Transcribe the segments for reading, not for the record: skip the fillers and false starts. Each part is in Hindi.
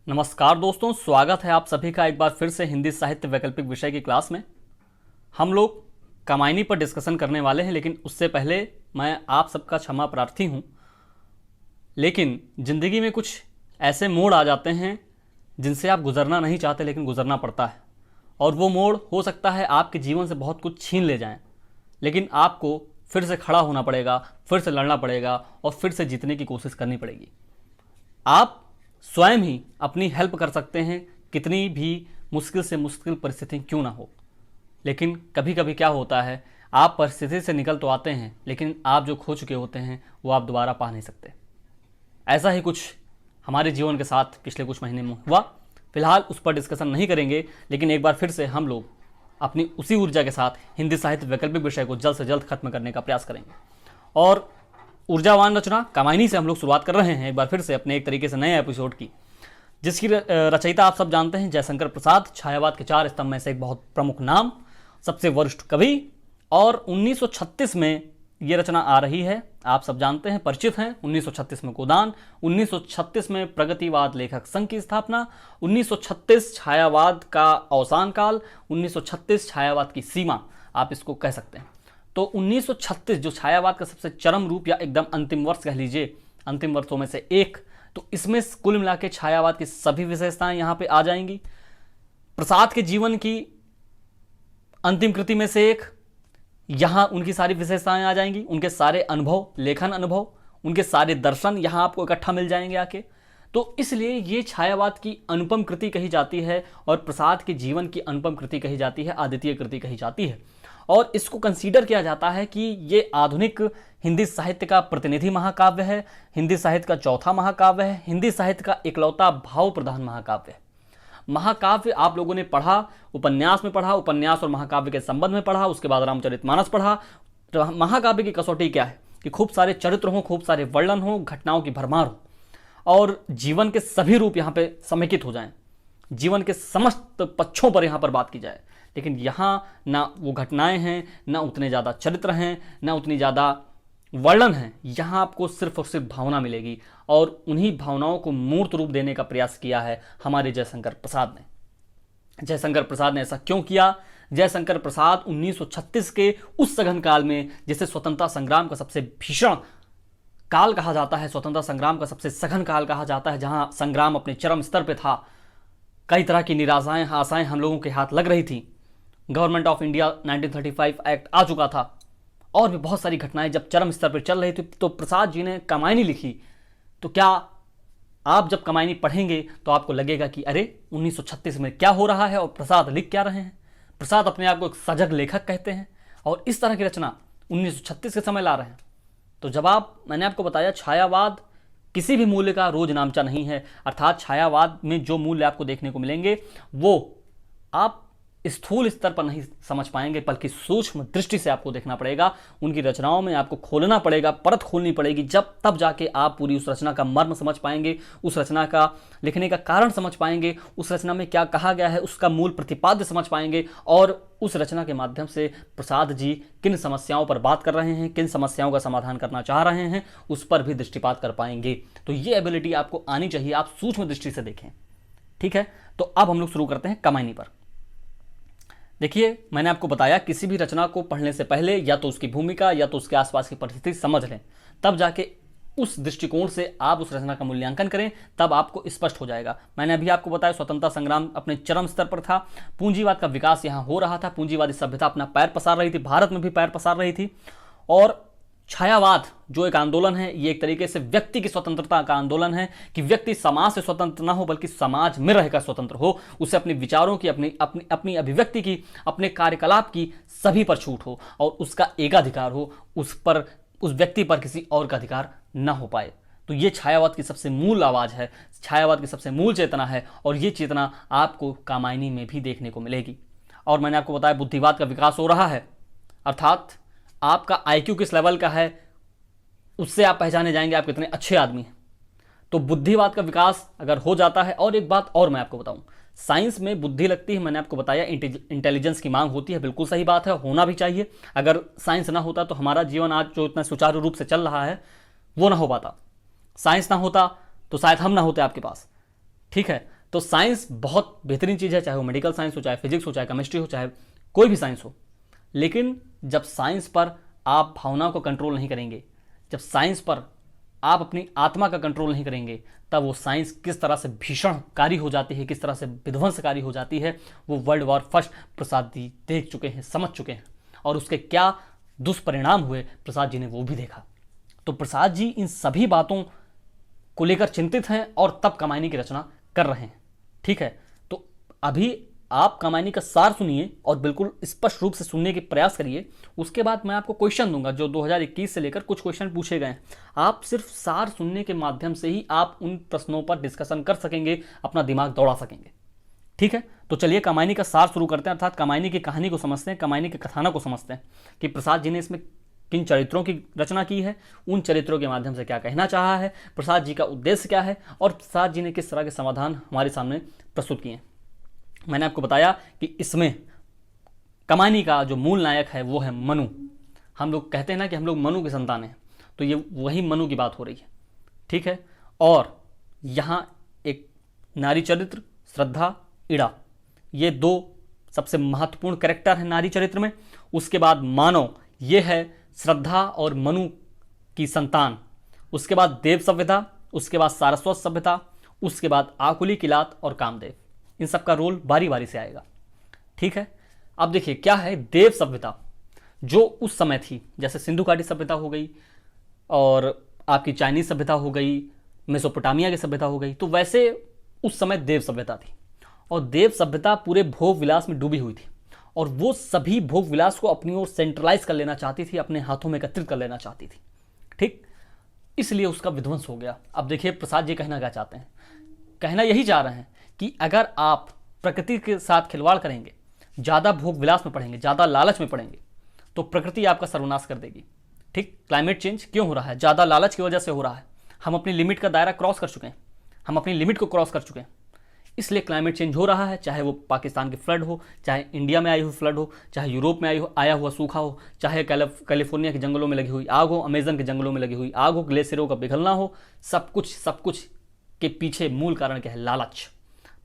नमस्कार दोस्तों, स्वागत है आप सभी का एक बार फिर से हिंदी साहित्य वैकल्पिक विषय की क्लास में। हम लोग कामायनी पर डिस्कशन करने वाले हैं, लेकिन उससे पहले मैं आप सबका क्षमा प्रार्थी हूं। लेकिन ज़िंदगी में कुछ ऐसे मोड़ आ जाते हैं जिनसे आप गुजरना नहीं चाहते, लेकिन गुजरना पड़ता है। और वो मोड़ हो सकता है आपके जीवन से बहुत कुछ छीन ले जाएं, लेकिन आपको फिर से खड़ा होना पड़ेगा, फिर से लड़ना पड़ेगा और फिर से जीतने की कोशिश करनी पड़ेगी। आप स्वयं ही अपनी हेल्प कर सकते हैं, कितनी भी मुश्किल से मुश्किल परिस्थिति क्यों ना हो। लेकिन कभी कभी क्या होता है, आप परिस्थिति से निकल तो आते हैं, लेकिन आप जो खो चुके होते हैं वो आप दोबारा पा नहीं सकते। ऐसा ही कुछ हमारे जीवन के साथ पिछले कुछ महीने में हुआ। फिलहाल उस पर डिस्कशन नहीं करेंगे, लेकिन एक बार फिर से हम लोग अपनी उसी ऊर्जा के साथ हिंदी साहित्य वैकल्पिक विषय को जल्द से जल्द खत्म करने का प्रयास करेंगे। और ऊर्जावान रचना कामायनी से हम लोग शुरुआत कर रहे हैं एक बार फिर से अपने एक तरीके से नए एपिसोड की, जिसकी रचयिता आप सब जानते हैं, जयशंकर प्रसाद। छायावाद के 4 स्तंभ में से एक बहुत प्रमुख नाम, सबसे वरिष्ठ कवि। और 1936 में ये रचना आ रही है, आप सब जानते हैं, परिचित हैं। 1936 में गोदान, 1936 में प्रगतिवाद लेखक संघ की स्थापना, 1936 छायावाद का अवसान काल, 1936 छायावाद की सीमा आप इसको कह सकते हैं। तो 1936 जो छायावाद का सबसे चरम रूप या एकदम अंतिम वर्ष कह लीजिए, अंतिम वर्षों में से एक, तो इसमें कुल मिला के छायावाद की सभी विशेषताएं यहां पे आ जाएंगी। प्रसाद के जीवन की अंतिम कृति में से एक, यहां उनकी सारी विशेषताएं आ जाएंगी, उनके सारे अनुभव, लेखन अनुभव, उनके सारे दर्शन यहां आपको इकट्ठा मिल जाएंगे आके। तो इसलिए ये छायावाद की अनुपम कृति कही जाती है और प्रसाद के जीवन की अनुपम कृति कही जाती है, अद्वितीय कृति कही जाती है। और इसको कंसीडर किया जाता है कि ये आधुनिक हिंदी साहित्य का प्रतिनिधि महाकाव्य है, हिंदी साहित्य का चौथा महाकाव्य है, हिंदी साहित्य का इकलौता भाव प्रधान महाकाव्य है। महाकाव्य आप लोगों ने पढ़ा, उपन्यास में पढ़ा, उपन्यास और महाकाव्य के संबंध में पढ़ा, उसके बाद रामचरितमानस पढ़ा। तो महाकाव्य की कसौटी क्या है कि खूब सारे चरित्र हों, खूब सारे वर्णन हों, घटनाओं की भरमार हो और जीवन के सभी रूप यहाँ पे समेकित हो जाएं, जीवन के समस्त पक्षों पर यहाँ पर बात की जाए। लेकिन यहाँ ना वो घटनाएं हैं, ना उतने ज़्यादा चरित्र हैं, ना उतनी ज़्यादा वर्णन है। यहाँ आपको सिर्फ और सिर्फ भावना मिलेगी और उन्हीं भावनाओं को मूर्त रूप देने का प्रयास किया है हमारे जयशंकर प्रसाद ने। जयशंकर प्रसाद ने ऐसा क्यों किया? जयशंकर प्रसाद 1936 के उस सघन काल में, जिसे स्वतंत्रता संग्राम का सबसे भीषण काल कहा जाता है, स्वतंत्रता संग्राम का सबसे सघन काल कहा जाता है, जहां संग्राम अपने चरम स्तर पे था, कई तरह की निराशाएं, आशाएं हम लोगों के हाथ लग रही थी, गवर्नमेंट ऑफ इंडिया 1935 एक्ट आ चुका था और भी बहुत सारी घटनाएं जब चरम स्तर पर चल रही थी, तो प्रसाद जी ने कामायनी लिखी। तो क्या आप जब कामायनी पढ़ेंगे तो आपको लगेगा कि अरे 1936 में क्या हो रहा है और प्रसाद लिख क्या रहे हैं। प्रसाद अपने आप को एक सजग लेखक कहते हैं और इस तरह की रचना 1936 के समय ला रहे हैं। तो जब मैंने आपको बताया, छायावाद किसी भी मूल्य का रोज नामचा नहीं है, अर्थात छायावाद में जो मूल्य आपको देखने को मिलेंगे वो आप स्थूल स्तर पर नहीं समझ पाएंगे, बल्कि सूक्ष्म दृष्टि से आपको देखना पड़ेगा। उनकी रचनाओं में आपको खोलना पड़ेगा, परत खोलनी पड़ेगी, तब जाके आप पूरी उस रचना का मर्म समझ पाएंगे, उस रचना का लिखने का कारण समझ पाएंगे, उस रचना में क्या कहा गया है उसका मूल प्रतिपाद्य समझ पाएंगे और उस रचना के माध्यम से प्रसाद जी किन समस्याओं पर बात कर रहे हैं, किन समस्याओं का समाधान करना चाह रहे हैं, उस पर भी दृष्टिपात कर पाएंगे। तो ये एबिलिटी आपको आनी चाहिए, आप सूक्ष्म दृष्टि से देखें। ठीक है, तो अब हम लोग शुरू करते हैं कामायनी पर। देखिए, मैंने आपको बताया, किसी भी रचना को पढ़ने से पहले या तो उसकी भूमिका या तो उसके आसपास की परिस्थिति समझ लें, तब जाके उस दृष्टिकोण से आप उस रचना का मूल्यांकन करें, तब आपको स्पष्ट हो जाएगा। मैंने अभी आपको बताया, स्वतंत्रता संग्राम अपने चरम स्तर पर था, पूंजीवाद का विकास यहाँ हो रहा था, पूंजीवादी सभ्यता अपना पैर पसार रही थी, भारत में भी पैर पसार रही थी। और छायावाद जो एक आंदोलन है, ये एक तरीके से व्यक्ति की स्वतंत्रता का आंदोलन है कि व्यक्ति समाज से स्वतंत्र ना हो, बल्कि समाज में रहकर स्वतंत्र हो, उसे अपने विचारों की, अपनी अभिव्यक्ति की, अपने कार्यकलाप की सभी पर छूट हो और उसका एकाधिकार हो, उस व्यक्ति पर किसी और का अधिकार ना हो पाए। तो ये छायावाद की सबसे मूल आवाज है, छायावाद की सबसे मूल चेतना है और ये चेतना आपको कामायनी में भी देखने को मिलेगी। और मैंने आपको बताया, बुद्धिवाद का विकास हो रहा है, अर्थात आपका आईक्यू किस लेवल का है उससे आप पहचाने जाएंगे आप कितने अच्छे आदमी हैं। तो बुद्धिवाद का विकास अगर हो जाता है, और एक बात और मैं आपको बताऊं, साइंस में बुद्धि लगती है, मैंने आपको बताया इंटेलिजेंस की मांग होती है, बिल्कुल सही बात है, होना भी चाहिए। अगर साइंस ना होता तो हमारा जीवन आज जो इतना सुचारू रूप से चल रहा है वो ना हो पाता। साइंस ना होता तो शायद हम ना होते आपके पास। ठीक है, तो साइंस बहुत बेहतरीन चीज़ है, चाहे वो मेडिकल साइंस हो, चाहे फिजिक्स हो, चाहे केमिस्ट्री हो, चाहे कोई भी साइंस हो। लेकिन जब साइंस पर आप भावनाओं को कंट्रोल नहीं करेंगे, जब साइंस पर आप अपनी आत्मा का कंट्रोल नहीं करेंगे, तब वो साइंस किस तरह से भीषणकारी हो जाती है, किस तरह से विध्वंसकारी हो जाती है, वो world war first Prasad ji देख चुके हैं, समझ चुके हैं, और उसके क्या दुष्परिणाम हुए प्रसाद जी ने वो भी देखा। तो प्रसाद जी इन सभी बातों को लेकर चिंतित हैं और तब कामायनी की रचना कर रहे हैं। ठीक है, तो अभी आप कामायनी का सार सुनिए और बिल्कुल स्पष्ट रूप से सुनने के प्रयास करिए। उसके बाद मैं आपको क्वेश्चन दूंगा जो 2021 से लेकर कुछ क्वेश्चन पूछे गए हैं। आप सिर्फ सार सुनने के माध्यम से ही आप उन प्रश्नों पर डिस्कशन कर सकेंगे, अपना दिमाग दौड़ा सकेंगे। ठीक है, तो चलिए कामायनी का सार शुरू करते हैं, अर्थात कामायनी की कहानी को समझते हैं, कामायनी के कथानक को समझते हैं कि प्रसाद जी ने इसमें किन चरित्रों की रचना की है, उन चरित्रों के माध्यम से क्या कहना चाहा है, प्रसाद जी का उद्देश्य क्या है और प्रसाद जी ने किस तरह के समाधान हमारे सामने प्रस्तुत किए हैं। मैंने आपको बताया कि इसमें कमानी का जो मूल नायक है वो है मनु। हम लोग कहते हैं ना कि हम लोग मनु के संतान हैं, तो ये वही मनु की बात हो रही है। ठीक है, और यहाँ एक नारी चरित्र श्रद्धा इड़ा, ये दो सबसे महत्वपूर्ण कैरेक्टर हैं नारी चरित्र में। उसके बाद मानव, ये है श्रद्धा और मनु की संतान। उसके बाद देव सभ्यता, उसके बाद सारस्वत सभ्यता, उसके बाद आकुली किलात और कामदेव। इन सब का रोल बारी बारी से आएगा। ठीक है, अब देखिए क्या है देव सभ्यता, जो उस समय थी, जैसे सिंधु घाटी सभ्यता हो गई और आपकी चाइनीज सभ्यता हो गई, मेसोपोटामिया की सभ्यता हो गई, तो वैसे उस समय देव सभ्यता थी। और देव सभ्यता पूरे भोग विलास में डूबी हुई थी और वो सभी भोग विलास को अपनी ओर सेंट्रलाइज कर लेना चाहती थी, अपने हाथों में एकत्रित कर लेना चाहती थी। ठीक, इसलिए उसका विध्वंस हो गया। अब देखिए प्रसाद जी कहना क्या चाहते हैं, कहना यही चाह रहे हैं कि अगर आप प्रकृति के साथ खिलवाड़ करेंगे, ज़्यादा भोग विलास में पड़ेंगे, ज़्यादा लालच में पड़ेंगे, तो प्रकृति आपका सर्वनाश कर देगी। ठीक, क्लाइमेट चेंज क्यों हो रहा है? ज़्यादा लालच की वजह से हो रहा है। हम अपनी लिमिट का दायरा क्रॉस कर चुके हैं, हम अपनी लिमिट को क्रॉस कर चुके हैं, इसलिए क्लाइमेट चेंज हो रहा है। चाहे वो पाकिस्तान की फ्लड हो, चाहे इंडिया में आई हुई फ्लड हो, चाहे यूरोप में आया हुआ सूखा हो, चाहे कैलिफोर्निया के जंगलों में लगी हुई आग हो, अमेजन के जंगलों में लगी हुई आग हो, ग्लेशियरों का पिघलना हो, सब कुछ के पीछे मूल कारण क्या है? लालच,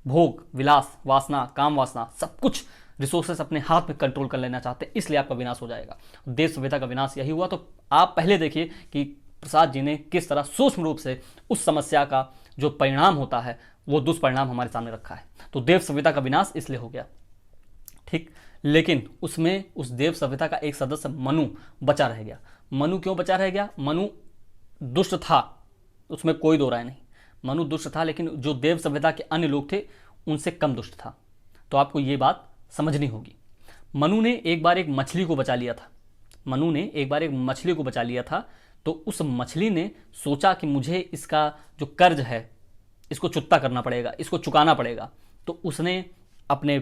भोग विलास, वासना, काम वासना, सब कुछ रिसोर्सेस अपने हाथ में कंट्रोल कर लेना चाहते हैं, इसलिए आपका विनाश हो जाएगा। देश सभ्यता का विनाश यही हुआ। तो आप पहले देखिए कि प्रसाद जी ने किस तरह सूक्ष्म रूप से उस समस्या का जो परिणाम होता है वो दुष्परिणाम हमारे सामने रखा है। तो देव सभ्यता का विनाश इसलिए हो गया। ठीक, लेकिन उसमें उस देव सभ्यता का एक सदस्य मनु बचा रह गया। मनु क्यों बचा रह गया? मनु दुष्ट था, उसमें कोई दो राय नहीं। मनु दुष्ट था, लेकिन जो देव सभ्यता के अन्य लोग थे उनसे कम दुष्ट था। तो आपको ये बात समझनी होगी। मनु ने एक बार एक मछली को बचा लिया था। मनु ने एक बार एक मछली को बचा लिया था, तो उस मछली ने सोचा कि मुझे इसका जो कर्ज है इसको चुकता करना पड़ेगा, इसको चुकाना पड़ेगा। तो उसने अपने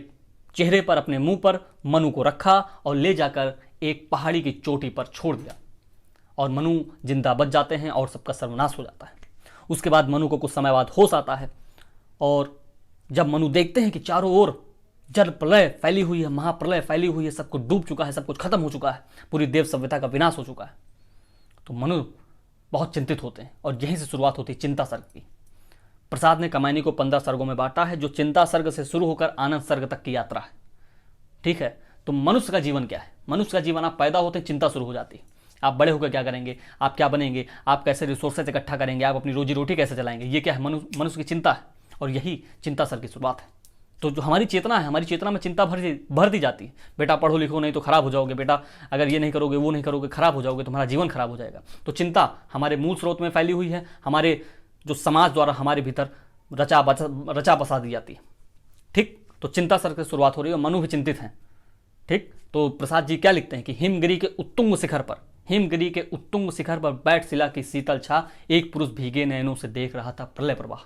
चेहरे पर, अपने मुंह पर मनु को रखा और ले जाकर एक पहाड़ी की चोटी पर छोड़ दिया और मनु जिंदा बच जाते हैं और सबका सर्वनाश हो जाता है। उसके बाद मनु को कुछ समय बाद होश आता है और जब मनु देखते हैं कि चारों ओर जल प्रलय फैली हुई है, महाप्रलय फैली हुई है, सब कुछ डूब चुका है, सब कुछ खत्म हो चुका है, पूरी देव सभ्यता का विनाश हो चुका है, तो मनु बहुत चिंतित होते हैं और यहीं से शुरुआत होती है चिंता सर्ग की। प्रसाद ने कामायनी को 15 सर्गों में बांटा है, जो चिंता सर्ग से शुरू होकर आनंद सर्ग तक की यात्रा है। ठीक है, तो मनुष्य का जीवन क्या है? मनुष्य का जीवन, आप पैदा होते हैं चिंता शुरू हो जाती है। आप बड़े होकर क्या करेंगे, आप क्या बनेंगे, आप कैसे रिसोर्सेज इकट्ठा करेंगे, आप अपनी रोजी रोटी कैसे चलाएंगे, ये क्या है? मनुष्य की चिंता है और यही चिंता सर्ग की शुरुआत है। तो जो हमारी चेतना है, हमारी चेतना में चिंता भर दी जाती है। बेटा पढ़ो लिखो नहीं तो खराब हो जाओगे, बेटा अगर ये नहीं करोगे वो नहीं करोगे खराब हो जाओगे, तुम्हारा जीवन खराब हो जाएगा। तो चिंता हमारे मूल स्रोत में फैली हुई है, हमारे जो समाज द्वारा हमारे भीतर रचा बसा दी जाती है। ठीक, तो चिंता सर्ग की शुरुआत हो रही है, मनु भी चिंतित हैं। ठीक, तो प्रसाद जी क्या लिखते हैं कि हिमगिरी के उत्तुंग शिखर पर बैठ शिला की शीतल छा, एक पुरुष भीगे नयनों से देख रहा था प्रलय प्रवाह।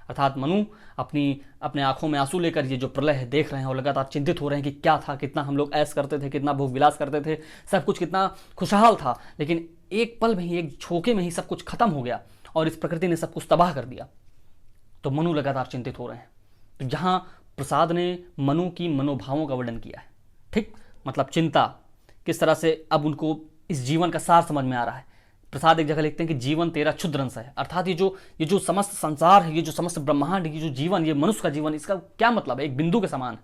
अर्थात मनु अपने आंखों में आंसू लेकर ये जो प्रलय है देख रहे हैं और लगातार चिंतित हो रहे हैं कि क्या था, कितना हम लोग ऐश करते थे, कितना भोग विलास करते थे, सब कुछ कितना खुशहाल था, लेकिन एक पल में ही, एक झोंके में ही सब कुछ खत्म हो गया और इस प्रकृति ने सब कुछ तबाह कर दिया। तो मनु लगातार चिंतित हो रहे हैं। तो यहाँ प्रसाद ने मनु की मनोभावों का वर्णन किया है। ठीक, मतलब चिंता किस तरह से अब उनको इस जीवन का सार समझ में आ रहा है। प्रसाद एक जगह लिखते हैं कि जीवन तेरा क्षुद्र अंश है, अर्थात ये जो समस्त संसार है, ये जो समस्त ब्रह्मांड है, ये जो जीवन, ये मनुष्य का जीवन, इसका क्या मतलब है? एक बिंदु के समान है,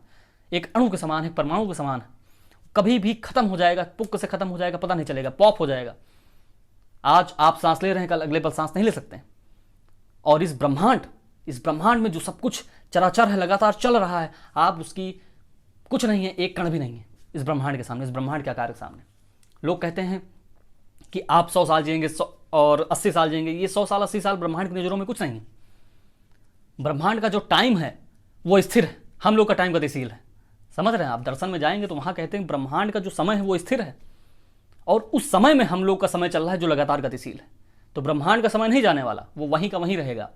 एक अणु के समान है, परमाणु के समान है, कभी भी खत्म हो जाएगा, पुक से खत्म हो जाएगा, पता नहीं चलेगा, पॉप हो जाएगा। आज आप सांस ले रहे हैं, कल अगले पल सांस नहीं ले सकते हैं। और इस ब्रह्मांड में जो सब कुछ चराचर है, लगातार चल रहा है, आप उसकी कुछ नहीं है, एक कण भी नहीं है इस ब्रह्मांड के सामने, इस ब्रह्मांड के आकार के सामने। लोग कहते हैं कि आप 100 साल जिएंगे और 80 साल जिएंगे, ये 100 साल 80 साल ब्रह्मांड की नज़रों में कुछ नहीं है। ब्रह्मांड का जो टाइम है वो स्थिर है, हम लोग का टाइम गतिशील है। समझ रहे हैं? आप दर्शन में जाएंगे तो वहां कहते हैं ब्रह्मांड का जो समय है वो स्थिर है, और उस समय में हम लोग का समय चल रहा है जो लगातार गतिशील है। तो ब्रह्मांड का समय नहीं जाने वाला, वो वहीं का वहीं रहेगा,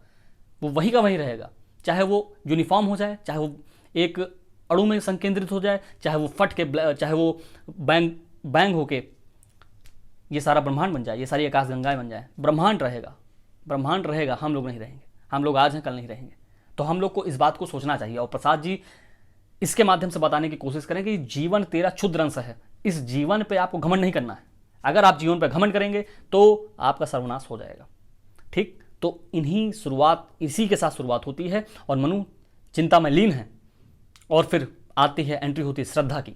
वो वहीं का वहीं रहेगा, चाहे वो यूनिफॉर्म हो जाए, चाहे वो एक अणु में संकेंद्रित हो जाए, चाहे वो फट के, चाहे वो बैंग होके ये सारा ब्रह्मांड बन जाए, ये सारी आकाश गंगाएं बन जाए, ब्रह्मांड रहेगा, हम लोग नहीं रहेंगे। हम लोग आज हैं, कल नहीं रहेंगे। तो हम लोग को इस बात को सोचना चाहिए, और प्रसाद जी इसके माध्यम से बताने की कोशिश करें कि जीवन तेरा क्षुद्र अंश है, इस जीवन पे आपको घमंड नहीं करना है। अगर आप जीवन पे घमंड करेंगे तो आपका सर्वनाश हो जाएगा। ठीक, तो इसी के साथ शुरुआत होती है, और मनु चिंता में लीन है, और फिर आती है, एंट्री होती है श्रद्धा की।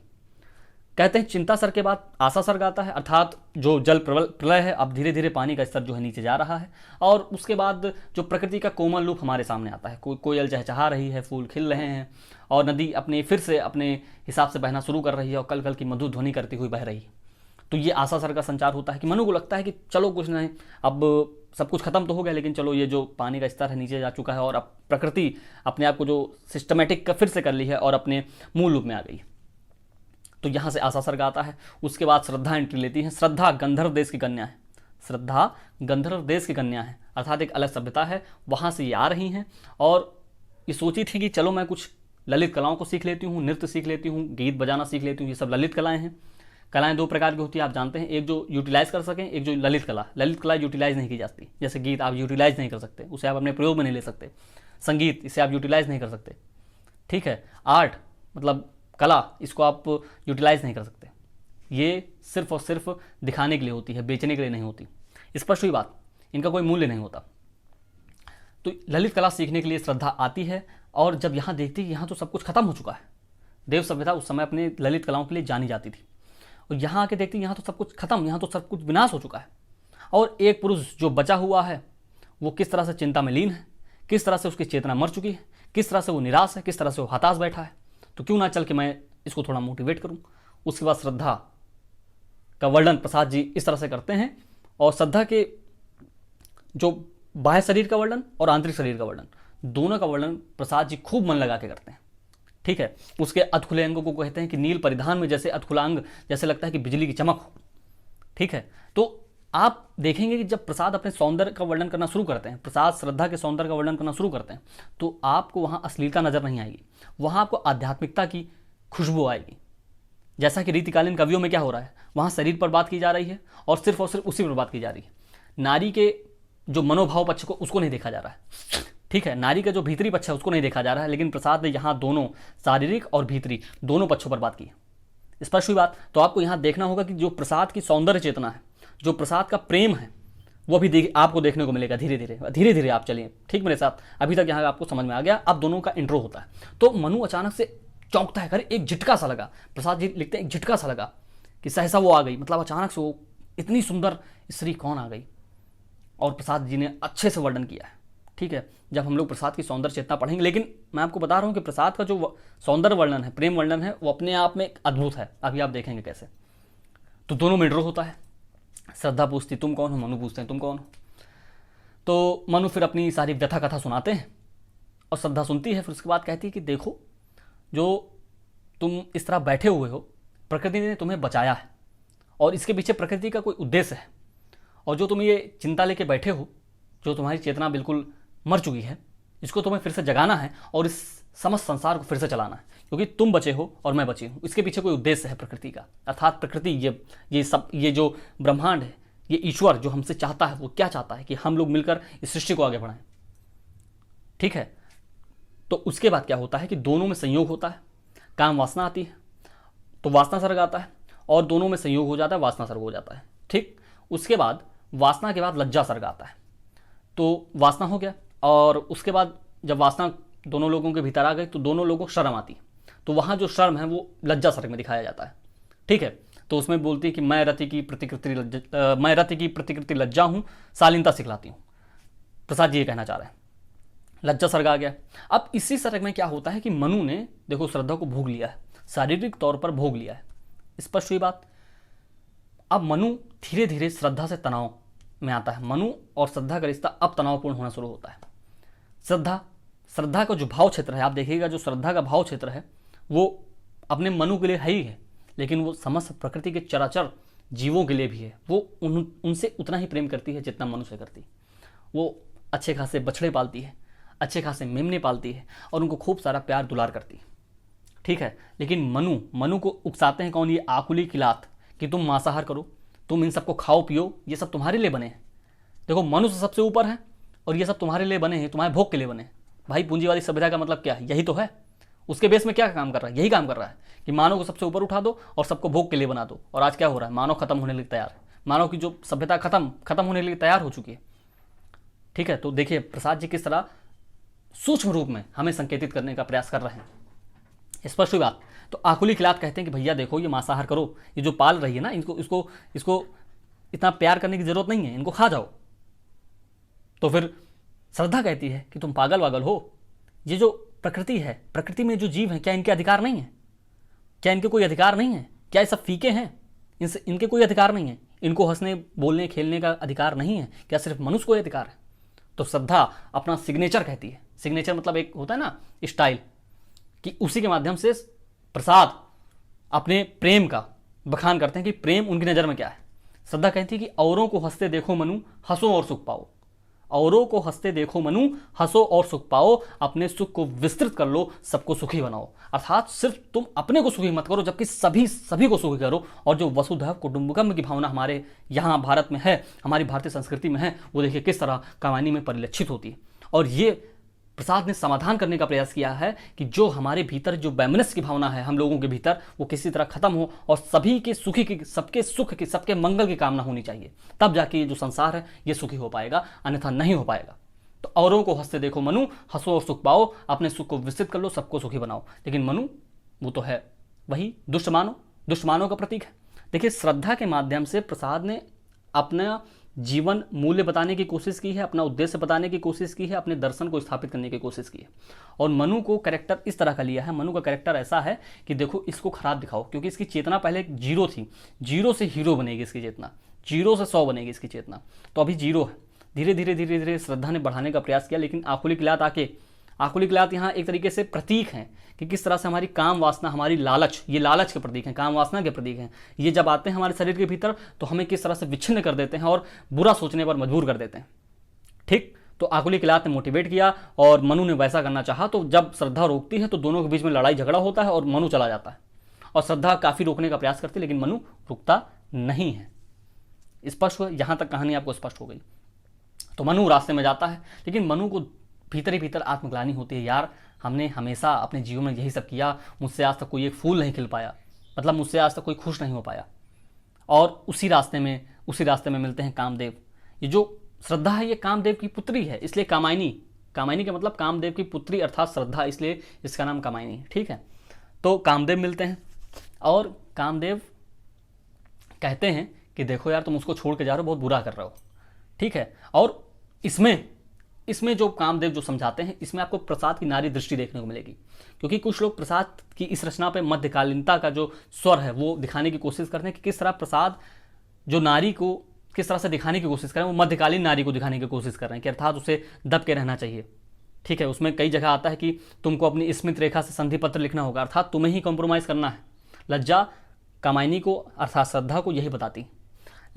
कहते हैं चिंता सर के बाद आशा सर गाता है, अर्थात जो जल प्रलय है, अब धीरे धीरे पानी का स्तर जो है नीचे जा रहा है, और उसके बाद जो प्रकृति का कोमल रूप हमारे सामने आता है, कोयल चहचहा रही है, फूल खिल रहे हैं, और नदी फिर से अपने हिसाब से बहना शुरू कर रही है, और कल कल की मधुर ध्वनि करती हुई बह रही है। तो ये आशा सर का संचार होता है कि मनु को लगता है कि चलो कुछ नहीं, अब सब कुछ खत्म तो हो गया, लेकिन चलो ये जो पानी का स्तर है नीचे जा चुका है, और अब प्रकृति अपने आप को जो सिस्टमेटिक फिर से कर ली है और अपने मूल रूप में आ गई। तो यहाँ से आशा सर गाता है। उसके बाद श्रद्धा एंट्री लेती है। श्रद्धा गंधर्व देश की कन्या है, अर्थात एक अलग सभ्यता है, वहाँ से ये आ रही हैं, और ये सोची थी कि चलो मैं कुछ ललित कलाओं को सीख लेती हूँ, नृत्य सीख लेती हूँ, गीत बजाना सीख लेती हूँ। ये सब ललित कलाएं हैं। कलाएं दो प्रकार की होती है, आप जानते हैं, एक जो यूटिलाइज कर सकें, एक जो ललित कला यूटिलाइज नहीं की जाती। जैसे गीत आप यूटिलाइज नहीं कर सकते, उसे आप अपने प्रयोग में नहीं ले सकते। संगीत, इसे आप यूटिलाइज नहीं कर सकते। ठीक है, आर्ट मतलब कला, इसको आप यूटिलाइज नहीं कर सकते। ये सिर्फ और सिर्फ दिखाने के लिए होती है, बेचने के लिए नहीं होती। स्पष्ट हुई बात, इनका कोई मूल्य नहीं होता। तो ललित कला सीखने के लिए श्रद्धा आती है, और जब यहाँ देखती है यहाँ तो सब कुछ खत्म हो चुका है। देव सभ्यता उस समय अपने ललित कलाओं के लिए जानी जाती थी, और यहाँ आके देखती यहाँ तो सब कुछ खत्म, यहाँ तो सब कुछ विनाश हो चुका है, और एक पुरुष जो बचा हुआ है वो किस तरह से चिंता में लीन है, किस तरह से उसकी चेतना मर चुकी है, किस तरह से वो निराश है, किस तरह से वो हताश बैठा है। तो क्यों ना चल के मैं इसको थोड़ा मोटिवेट करूं। उसके बाद श्रद्धा का वर्णन प्रसाद जी इस तरह से करते हैं, और श्रद्धा के जो बाह्य शरीर का वर्णन और आंतरिक शरीर का वर्णन, दोनों का वर्णन प्रसाद जी खूब मन लगा के करते हैं। ठीक है, उसके अधखुले अंगों को कहते हैं कि नील परिधान में जैसे अधखुला अंग, जैसे लगता है कि बिजली की चमक हो। ठीक है, तो आप देखेंगे कि जब प्रसाद अपने सौंदर्य का वर्णन करना शुरू करते हैं, प्रसाद श्रद्धा के सौंदर्य का वर्णन करना शुरू करते हैं, तो आपको वहाँ अश्लीलता नजर नहीं आएगी, वहाँ आपको आध्यात्मिकता की खुशबू आएगी। जैसा कि रीतिकालीन कवियों में क्या हो रहा है, वहाँ शरीर पर बात की जा रही है, और सिर्फ उसी पर बात की जा रही है। नारी के जो मनोभाव पक्ष को, उसको नहीं देखा जा रहा है। ठीक है, नारी का जो भीतरी पक्ष है उसको नहीं देखा जा रहा है, लेकिन प्रसाद ने यहाँ दोनों, शारीरिक और भीतरी, दोनों पक्षों पर बात की है। स्पष्ट हुई बात। तो आपको यहाँ देखना होगा कि जो प्रसाद की सौंदर्य चेतना है, जो प्रसाद का प्रेम है, वो भी आपको देखने को मिलेगा। धीरे धीरे आप चलिए, ठीक मेरे साथ। अभी तक यहाँ आपको समझ में आ गया। अब दोनों का इंट्रो होता है, तो मनु अचानक से चौंकता है। अरे एक झटका सा लगा, प्रसाद जी लिखते हैं एक झटका सा लगा कि सहसा वो आ गई, मतलब अचानक से वो इतनी सुंदर स्त्री कौन आ गई। और प्रसाद जी ने अच्छे से वर्णन किया है। ठीक है, जब हम लोग प्रसाद की सौंदर्य चेतना पढ़ेंगे, लेकिन मैं आपको बता रहा हूँ कि प्रसाद का जो सौंदर्य वर्णन है, प्रेम वर्णन है, वो अपने आप में अद्भुत है। अभी आप देखेंगे कैसे। तो दोनों में इंट्रो होता है। श्रद्धा पूछती तुम कौन हो, मनु पूछते हैं तुम कौन हो। तो मनु फिर अपनी सारी व्यथा कथा सुनाते हैं, और श्रद्धा सुनती है। फिर उसके बाद कहती है कि देखो, जो तुम इस तरह बैठे हुए हो, प्रकृति ने तुम्हें बचाया है, और इसके पीछे प्रकृति का कोई उद्देश्य है। और जो तुम ये चिंता लेके बैठे हो, जो तुम्हारी चेतना बिल्कुल मर चुकी है, इसको तुम्हें फिर से जगाना है, और इस समस्त संसार को फिर से चलाना है, क्योंकि तुम बचे हो और मैं बची हूँ। इसके पीछे कोई उद्देश्य है प्रकृति का, अर्थात प्रकृति, ये जो ब्रह्मांड है, ये ईश्वर जो हमसे चाहता है, वो क्या चाहता है कि हम लोग मिलकर इस सृष्टि को आगे बढ़ाएं। ठीक है, तो उसके बाद क्या होता है कि दोनों में संयोग होता है। काम वासना आती है तो वासना सर्ग आता है, और दोनों में संयोग हो जाता है, वासना सर्ग हो जाता है। ठीक, उसके बाद वासना के बाद लज्जा सर्ग आता है। तो वासना हो गया, और उसके बाद जब वासना दोनों लोगों के भीतर आ गई तो दोनों लोगों को शर्म आती है, तो वहाँ जो शर्म है वो लज्जा सर्ग में दिखाया जाता है। ठीक है, तो उसमें बोलती है कि मैं रति की प्रतिकृति लज्जा हूँ, शालीनता सिखलाती हूँ। प्रसाद जी ये कहना चाह रहे हैं, लज्जा सर्ग आ गया। अब इसी सर्ग में क्या होता है कि मनु ने देखो श्रद्धा को भोग लिया है, शारीरिक तौर पर भोग लिया है, स्पष्ट हुई बात। अब मनु धीरे धीरे श्रद्धा से तनाव में आता है। मनु और श्रद्धा का रिश्ता अब तनावपूर्ण होना शुरू होता है। श्रद्धा का जो भाव क्षेत्र है, आप देखिएगा जो श्रद्धा का भाव क्षेत्र है वो अपने मनु के लिए है ही है, लेकिन वो समस्त प्रकृति के चराचर जीवों के लिए भी है। वो उनसे उतना ही प्रेम करती है जितना मनु से करती। वो अच्छे खासे बछड़े पालती है, अच्छे खासे मेमने पालती है, और उनको खूब सारा प्यार दुलार करती है। ठीक है, लेकिन मनु को उकसाते हैं कौन? ये आकुली किलात, कि तुम मांसाहार करो, तुम इन सबको खाओ पियो, ये सब तुम्हारे लिए बने हैं। देखो मनु से सबसे ऊपर है और ये सब तुम्हारे लिए बने हैं, तुम्हारे भोग के लिए बने हैं। भाई पूंजीवादी सभ्यता का मतलब क्या है? यही तो है। उसके बेस में क्या काम कर रहा है? यही काम कर रहा है कि मानव को सबसे ऊपर उठा दो और सबको भोग के लिए बना दो। और आज क्या हो रहा है? मानव खत्म होने के लिए तैयार है। मानव की जो सभ्यता खत्म होने के लिए तैयार हो चुकी है। ठीक है, तो देखिए प्रसाद जी किस तरह सूक्ष्म रूप में हमें संकेतित करने का प्रयास कर रहे हैं। स्पष्ट हुई बात। तो आकुली खिलात कहते हैं कि भैया देखो ये मांसाहार करो, ये जो पाल रही है ना, इसको इतना प्यार करने की जरूरत नहीं है, इनको खा जाओ। तो फिर श्रद्धा कहती है कि तुम पागल वागल हो, ये जो प्रकृति है, प्रकृति में जो जीव हैं, क्या इनके अधिकार नहीं है? क्या इनके कोई अधिकार नहीं है? क्या ये सब फीके हैं? इनके कोई अधिकार नहीं है? इनको हंसने बोलने खेलने का अधिकार नहीं है? क्या सिर्फ मनुष्य को अधिकार है? तो श्रद्धा अपना सिग्नेचर कहती है। सिग्नेचर मतलब एक होता है ना स्टाइल, कि उसी के माध्यम से प्रसाद अपने प्रेम का बखान करते हैं कि प्रेम उनकी नज़र में क्या है। श्रद्धा कहती है कि औरों को हंसते देखो मनु, हंसो और सुख पाओ। औरों को हंसते देखो मनु, हंसो और सुख पाओ। अपने सुख को विस्तृत कर लो, सबको सुखी बनाओ। अर्थात सिर्फ तुम अपने को सुखी मत करो, जबकि सभी को सुखी करो। और जो वसुधैव कुटुंबकम की भावना हमारे यहाँ भारत में है, हमारी भारतीय संस्कृति में है, वो देखिए किस तरह कहानी में परिलक्षित होती है। और ये प्रसाद ने समाधान करने का प्रयास किया है कि जो हमारे भीतर जो वैमनस्य की भावना है हम लोगों के भीतर, वो किसी तरह खत्म हो और सभी के सुखी की, सबके सुख की, सबके मंगल की कामना होनी चाहिए। तब जाके ये जो संसार है ये सुखी हो पाएगा, अन्यथा नहीं हो पाएगा। तो औरों को हंसते देखो मनु, हंसो और सुख पाओ। अपने सुख को विस्तृत कर लो, सबको सुखी बनाओ। लेकिन मनु वो तो है वही दुष्टमानों का प्रतीक है। देखिए श्रद्धा के माध्यम से प्रसाद ने अपना जीवन मूल्य बताने की कोशिश की है, अपना उद्देश्य बताने की कोशिश की है, अपने दर्शन को स्थापित करने की कोशिश की है। और मनु को कैरेक्टर इस तरह का लिया है। मनु का कैरेक्टर ऐसा है कि देखो इसको खराब दिखाओ, क्योंकि इसकी चेतना पहले जीरो थी। जीरो से हीरो बनेगी इसकी चेतना, जीरो से 100 बनेगी इसकी चेतना। तो अभी जीरो है। धीरे धीरे श्रद्धा ने बढ़ाने का प्रयास किया, लेकिन आकुली किलात यहाँ एक तरीके से प्रतीक हैं कि किस तरह से हमारी काम वासना, हमारी लालच, ये लालच के प्रतीक हैं, काम वासना के प्रतीक हैं। ये जब आते हैं हमारे शरीर के भीतर तो हमें किस तरह से विच्छिन्न कर देते हैं और बुरा सोचने पर मजबूर कर देते हैं। ठीक, तो आकुली किलात ने मोटिवेट किया और मनु ने वैसा करना चाहा। तो जब श्रद्धा रोकती है तो दोनों के बीच में लड़ाई झगड़ा होता है और मनु चला जाता है। और श्रद्धा काफ़ी रोकने का प्रयास करती है, लेकिन मनु रुकता नहीं है। स्पष्ट हुआ? यहाँ तक कहानी आपको स्पष्ट हो गई। तो मनु रास्ते में जाता है, लेकिन मनु को भीतर ही भीतर आत्मग्लानि होती है। यार हमने हमेशा अपने जीवन में यही सब किया, मुझसे आज तक कोई एक फूल नहीं खिल पाया, मतलब मुझसे आज तक कोई खुश नहीं हो पाया। और उसी रास्ते में मिलते हैं कामदेव। ये जो श्रद्धा है ये कामदेव की पुत्री है, इसलिए कामायनी का मतलब कामदेव की पुत्री अर्थात श्रद्धा, इसलिए इसका नाम कामायनी है। ठीक है, तो कामदेव मिलते हैं और कामदेव कहते हैं कि देखो यार तुम उसको छोड़ के जा रहे हो, बहुत बुरा कर रहे हो। ठीक है, और इसमें जो कामदेव जो समझाते हैं, इसमें आपको प्रसाद की नारी दृष्टि देखने को मिलेगी। क्योंकि कुछ लोग प्रसाद की इस रचना पे मध्यकालीनता का जो स्वर है वो दिखाने की कोशिश करते हैं कि किस तरह प्रसाद जो नारी को किस तरह से दिखाने की कोशिश करें, वो मध्यकालीन नारी को दिखाने की कोशिश कर रहे हैं कि अर्थात उसे दब के रहना चाहिए। ठीक है, उसमें कई जगह आता है कि तुमको अपनी स्मृत रेखा से संधि पत्र लिखना होगा, अर्थात तुम्हें ही कॉम्प्रोमाइज़ करना है। लज्जा कामायनी को अर्थात श्रद्धा को यही बताती।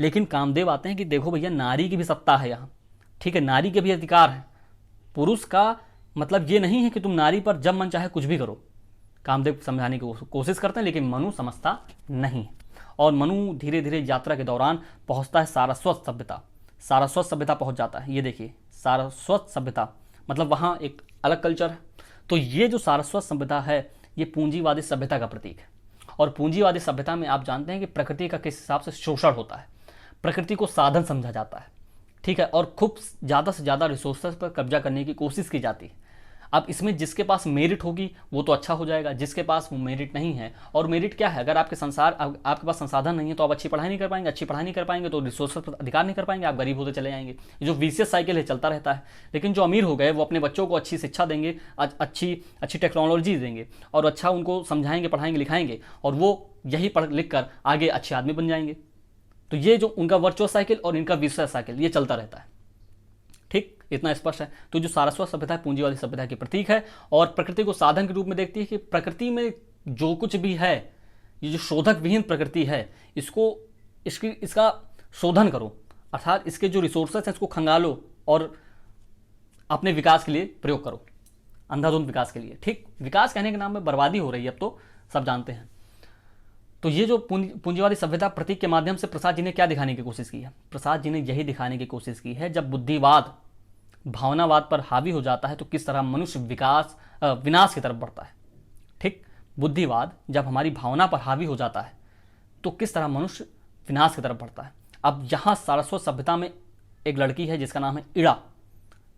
लेकिन कामदेव आते हैं कि देखो भैया नारी की भी सत्ता है यहाँ। ठीक है, नारी के भी अधिकार है। पुरुष का मतलब ये नहीं है कि तुम नारी पर जब मन चाहे कुछ भी करो। कामदेव समझाने की कोशिश करते हैं, लेकिन मनु समझता नहीं। और मनु धीरे धीरे यात्रा के दौरान पहुंचता है सारस्वत सभ्यता पहुंच जाता है। ये देखिए सारस्वत सभ्यता मतलब वहाँ एक अलग कल्चर है। तो ये जो सारस्वत सभ्यता है ये पूंजीवादी सभ्यता का प्रतीक है। और पूंजीवादी सभ्यता में आप जानते हैं कि प्रकृति का किस हिसाब से शोषण होता है। प्रकृति को साधन समझा जाता है, ठीक है, और खूब ज़्यादा से ज़्यादा रिसोर्सेज पर कब्जा करने की कोशिश की जाती है। अब इसमें जिसके पास मेरिट होगी वो तो अच्छा हो जाएगा, जिसके पास वो मेरिट नहीं है, और मेरिट क्या है, अगर आपके पास संसाधन नहीं है तो आप अच्छी पढ़ाई नहीं कर पाएंगे, अच्छी पढ़ाई नहीं कर पाएंगे तो रिसोर्सेज पर अधिकार नहीं कर पाएंगे, आप गरीब होते चले जाएंगे। ये जो विशियस साइकिल है चलता रहता है। लेकिन जो अमीर हो गए वो अपने बच्चों को अच्छी शिक्षा देंगे, अच्छी अच्छी टेक्नोलॉजी देंगे और अच्छा उनको समझाएंगे, पढ़ाएंगे, लिखाएंगे, और वो यही पढ़ लिख कर आगे अच्छे आदमी बन जाएंगे। तो ये जो उनका वर्चुअल साइकिल और इनका विशियस साइकिल ये चलता रहता है, ठीक, इतना स्पष्ट है। तो जो सारस्वत सभ्यता है पूंजीवादी सभ्यता की प्रतीक है और प्रकृति को साधन के रूप में देखती है कि प्रकृति में जो कुछ भी है, ये जो शोधक विहीन प्रकृति है, इसका शोधन करो, अर्थात इसके जो रिसोर्सेस हैं इसको खंगालो और अपने विकास के लिए प्रयोग करो, अंधाधुंध विकास के लिए, ठीक। विकास कहने के नाम में बर्बादी हो रही है, अब तो सब जानते हैं। तो ये जो पूंजीवादी सभ्यता प्रतीक के माध्यम से प्रसाद जी ने क्या दिखाने की कोशिश की है? प्रसाद जी ने यही दिखाने की कोशिश की है, जब बुद्धिवाद भावनावाद पर हावी हो जाता है तो किस तरह मनुष्य विनाश की तरफ बढ़ता है, ठीक। बुद्धिवाद जब हमारी भावना पर हावी हो जाता है तो किस तरह मनुष्य विनाश की तरफ बढ़ता है। अब यहाँ सारस्वत सभ्यता में एक लड़की है जिसका नाम है इड़ा,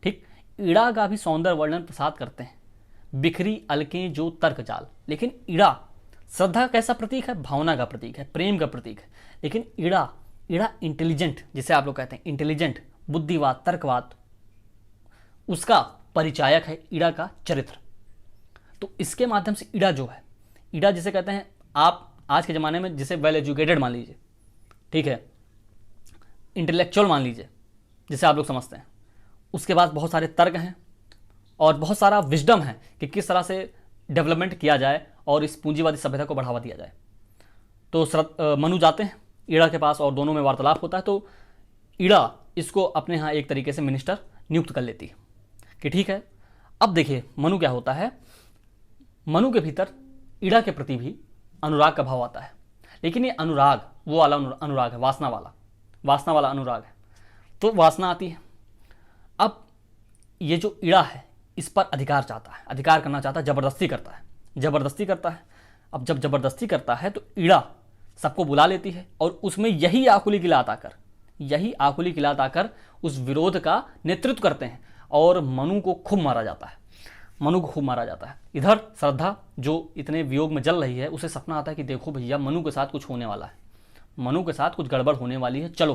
ठीक। इड़ा का भी सौंदर्य वर्णन प्रसाद करते हैं, बिखरी अलकें जो तर्क जाल। लेकिन इड़ा श्रद्धा कैसा प्रतीक है? भावना का प्रतीक है, प्रेम का प्रतीक है। लेकिन इड़ा इंटेलिजेंट, जिसे आप लोग कहते हैं इंटेलिजेंट, बुद्धिवाद, तर्कवाद, उसका परिचायक है इड़ा का चरित्र। तो इसके माध्यम से इड़ा जो है, इड़ा जिसे कहते हैं आप आज के ज़माने में जिसे वेल एजुकेटेड मान लीजिए, ठीक है, इंटेलेक्चुअल मान लीजिए, जिसे आप लोग समझते हैं, उसके पास बहुत सारे तर्क हैं और बहुत सारा विजडम है कि किस तरह से डेवलपमेंट किया जाए और इस पूंजीवादी सभ्यता को बढ़ावा दिया जाए। तो मनु जाते हैं ईड़ा के पास और दोनों में वार्तालाप होता है। तो ईड़ा इसको अपने यहाँ एक तरीके से मिनिस्टर नियुक्त कर लेती है कि ठीक है। अब देखिए मनु क्या होता है, मनु के भीतर ईड़ा के प्रति भी अनुराग का भाव आता है, लेकिन ये अनुराग वो वाला अनुराग है, वासना वाला अनुराग है। तो वासना आती है। अब ये जो ईड़ा है इस पर अधिकार चाहता है, अधिकार करना चाहता है, जबरदस्ती करता है। अब जब जबरदस्ती करता है तो ईड़ा सबको बुला लेती है और उसमें यही आकुली किलात आकर उस विरोध का नेतृत्व करते हैं और मनु को खूब मारा जाता है। इधर श्रद्धा जो इतने वियोग में जल रही है, उसे सपना आता है कि देखो भैया मनु के साथ कुछ होने वाला है, मनु के साथ कुछ गड़बड़ होने वाली है, चलो।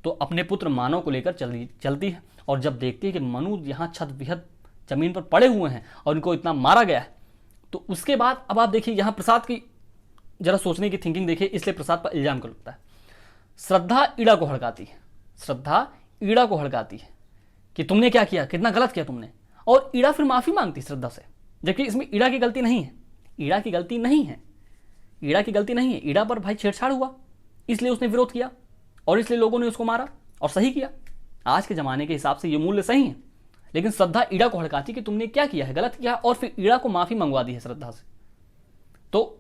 तो अपने पुत्र मानव को लेकर चलती है और जब देखती है कि मनु यहाँ छत विहत जमीन पर पड़े हुए हैं और इनको इतना मारा गया है, तो उसके बाद अब आप देखिए यहाँ प्रसाद की जरा सोचने की थिंकिंग देखिए, इसलिए प्रसाद पर इल्जाम कर लगता है। श्रद्धा ईड़ा को हड़काती है कि तुमने क्या किया, कितना गलत किया तुमने, और ईड़ा फिर माफी मांगती श्रद्धा से, जबकि इसमें ईड़ा की गलती नहीं है। ईड़ा की गलती नहीं है। ईड़ा पर भाई छेड़छाड़ हुआ, इसलिए उसने विरोध किया और इसलिए लोगों ने उसको मारा और सही किया। आज के जमाने के हिसाब से ये मूल्य सही है, लेकिन श्रद्धा ईड़ा को हड़काती कि तुमने क्या किया है, गलत किया, और फिर ईड़ा को माफी मंगवा दी है श्रद्धा से। तो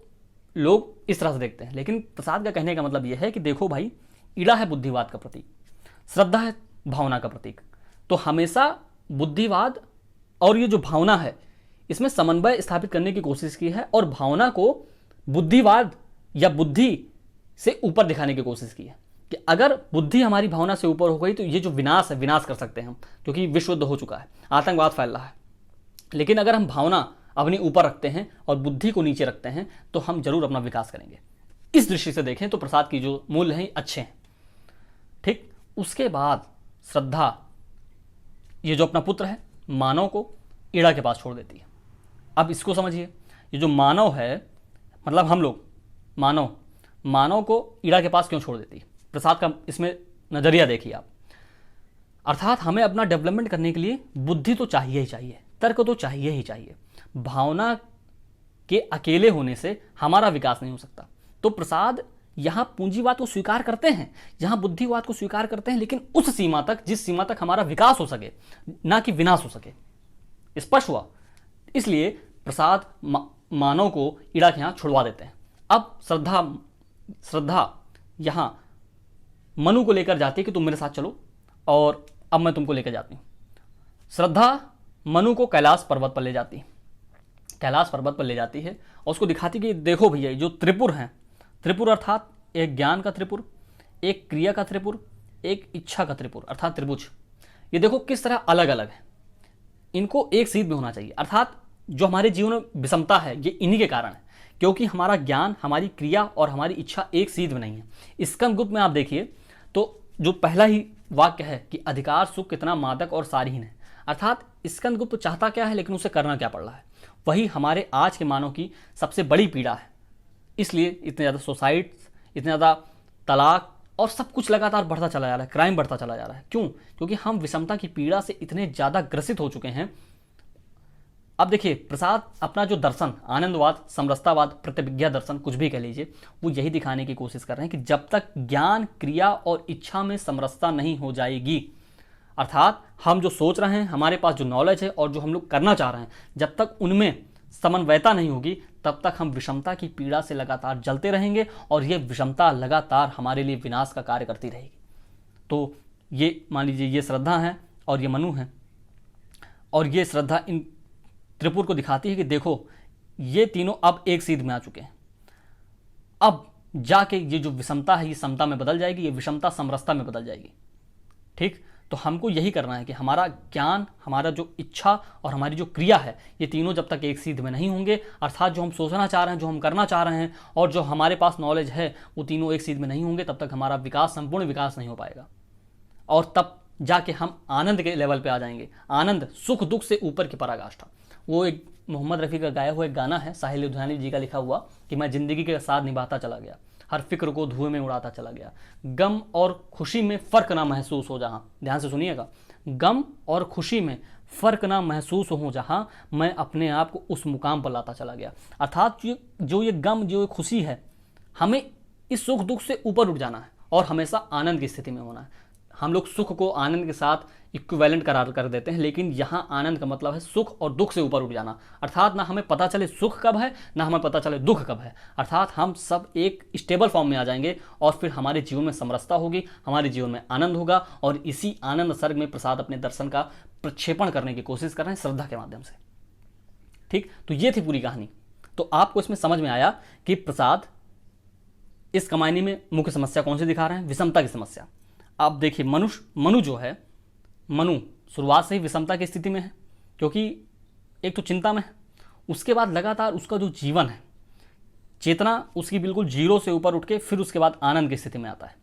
लोग इस तरह से देखते हैं, लेकिन प्रसाद का कहने का मतलब यह है कि देखो भाई, ईड़ा है बुद्धिवाद का प्रतीक, श्रद्धा है भावना का प्रतीक। तो हमेशा बुद्धिवाद और ये जो भावना है इसमें समन्वय स्थापित करने की कोशिश की है और भावना को बुद्धिवाद या बुद्धि से ऊपर दिखाने की कोशिश की है कि अगर बुद्धि हमारी भावना से ऊपर हो गई तो ये जो विनाश है, विनाश कर सकते हैं हम, क्योंकि विश्व युद्ध हो चुका है, आतंकवाद फैल रहा है। लेकिन अगर हम भावना अपनी ऊपर रखते हैं और बुद्धि को नीचे रखते हैं तो हम जरूर अपना विकास करेंगे। इस दृष्टि से देखें तो प्रसाद की जो मूल्य हैं अच्छे हैं, ठीक। उसके बाद श्रद्धा ये जो अपना पुत्र है मानव को ईड़ा के पास छोड़ देती है। अब इसको समझिए, ये जो मानव है, मतलब हम लोग मानव को ईड़ा के पास क्यों छोड़ देती है? प्रसाद का इसमें नजरिया देखिए आप। अर्थात हमें अपना डेवलपमेंट करने के लिए बुद्धि तो चाहिए ही चाहिए, तर्क तो चाहिए ही चाहिए। भावना के अकेले होने से हमारा विकास नहीं हो सकता। तो प्रसाद यहाँ पूंजीवाद को स्वीकार करते हैं, यहाँ बुद्धिवाद को स्वीकार करते हैं, लेकिन उस सीमा तक जिस सीमा तक हमारा विकास हो सके, ना कि विनाश हो सके। स्पष्ट हुआ? इसलिए प्रसाद मानव को ईड़ा के यहाँ छुड़वा देते हैं। अब श्रद्धा यहाँ मनु को लेकर जाती है कि तुम मेरे साथ चलो और अब मैं तुमको लेकर जाती हूँ। श्रद्धा मनु को कैलाश पर्वत पर ले जाती है और उसको दिखाती कि देखो भैया, जो त्रिपुर हैं, त्रिपुर अर्थात एक ज्ञान का त्रिपुर, एक क्रिया का त्रिपुर एक इच्छा का त्रिपुर अर्थात त्रिभुज, ये देखो किस तरह अलग अलग है, इनको एक सीध में होना चाहिए। अर्थात जो हमारे जीवन में विषमता है ये इन्हीं के कारण है, क्योंकि हमारा ज्ञान, हमारी क्रिया और हमारी इच्छा एक सीध में नहीं है। स्कंद गुप्त में आप देखिए तो जो पहला ही वाक्य है कि अधिकार सुख कितना मादक और सारहीन है, अर्थात स्कंद गुप्त चाहता क्या है लेकिन उसे करना क्या पड़ रहा है, वही हमारे आज के मानव की सबसे बड़ी पीड़ा है। इसलिए इतने ज़्यादा सुसाइड्स, इतने ज़्यादा तलाक और सब कुछ लगातार बढ़ता चला जा रहा है, क्राइम बढ़ता चला जा रहा है। क्यों? क्योंकि हम विषमता की पीड़ा से इतने ज़्यादा ग्रसित हो चुके हैं। अब देखिए प्रसाद अपना जो दर्शन, आनंदवाद, समरसतावाद, प्रतिविज्ञा दर्शन, कुछ भी कह लीजिए, वो यही दिखाने की कोशिश कर रहे हैं कि जब तक ज्ञान, क्रिया और इच्छा में समरसता नहीं हो जाएगी, अर्थात हम जो सोच रहे हैं, हमारे पास जो नॉलेज है और जो हम लोग करना चाह रहे हैं, जब तक उनमें समन्वयता नहीं होगी तब तक हम विषमता की पीड़ा से लगातार जलते रहेंगे और ये विषमता लगातार हमारे लिए विनाश का कार्य करती रहेगी। तो ये मान लीजिए ये श्रद्धा है और ये मनु है, और ये श्रद्धा इन त्रिपुर को दिखाती है कि देखो ये तीनों अब एक सीध में आ चुके हैं, अब जाके ये जो विषमता है ये समता में बदल जाएगी, ये विषमता समरसता में बदल जाएगी। ठीक, तो हमको यही करना है कि हमारा ज्ञान, हमारा जो इच्छा और हमारी जो क्रिया है, ये तीनों जब तक एक सीध में नहीं होंगे, अर्थात जो हम सोचना चाह रहे हैं, जो हम करना चाह रहे हैं और जो हमारे पास नॉलेज है, वो तीनों एक सीध में नहीं होंगे, तब तक हमारा विकास, संपूर्ण विकास नहीं हो पाएगा। और तब जाके हम आनंद के लेवल पे आ जाएंगे। आनंद सुख दुख से ऊपर की पराकाष्ठा। वो एक मोहम्मद रफ़ी का गाया हुआ एक गाना है, साहिल लुधियानवी जी का लिखा हुआ, कि मैं जिंदगी के साथ निभाता चला गया, हर फिक्र को धुएं में उड़ाता चला गया, गम और खुशी में फ़र्क ना महसूस हो जहाँ, ध्यान से सुनिएगा, गम और खुशी में फ़र्क ना महसूस हो जहाँ, मैं अपने आप को उस मुकाम पर लाता चला गया। अर्थात जो ये गम, जो ये खुशी है, हमें इस सुख दुख से ऊपर उठ जाना है और हमेशा आनंद की स्थिति में होना है। हम लोग सुख को आनंद के साथ इक्विवेलेंट करार कर देते हैं, लेकिन यहाँ आनंद का मतलब है सुख और दुख से ऊपर उठ जाना। अर्थात ना हमें पता चले सुख कब है, ना हमें पता चले दुख कब है, अर्थात हम सब एक स्टेबल फॉर्म में आ जाएंगे और फिर हमारे जीवन में समरसता होगी, हमारे जीवन में आनंद होगा। और इसी आनंद सर्ग में प्रसाद अपने दर्शन का प्रक्षेपण करने की कोशिश कर रहे हैं श्रद्धा के माध्यम से। ठीक, तो ये थी पूरी कहानी। तो आपको इसमें समझ में आया कि प्रसाद इस कमायनी में मुख्य समस्या कौन सी दिखा रहे हैं? विषमता की समस्या। आप देखिए मनु जो है, मनु शुरुआत से ही विषमता की स्थिति में है, क्योंकि एक तो चिंता में है, उसके बाद लगातार उसका जो जीवन है, चेतना उसकी बिल्कुल जीरो से ऊपर उठ के फिर उसके बाद आनंद की स्थिति में आता है।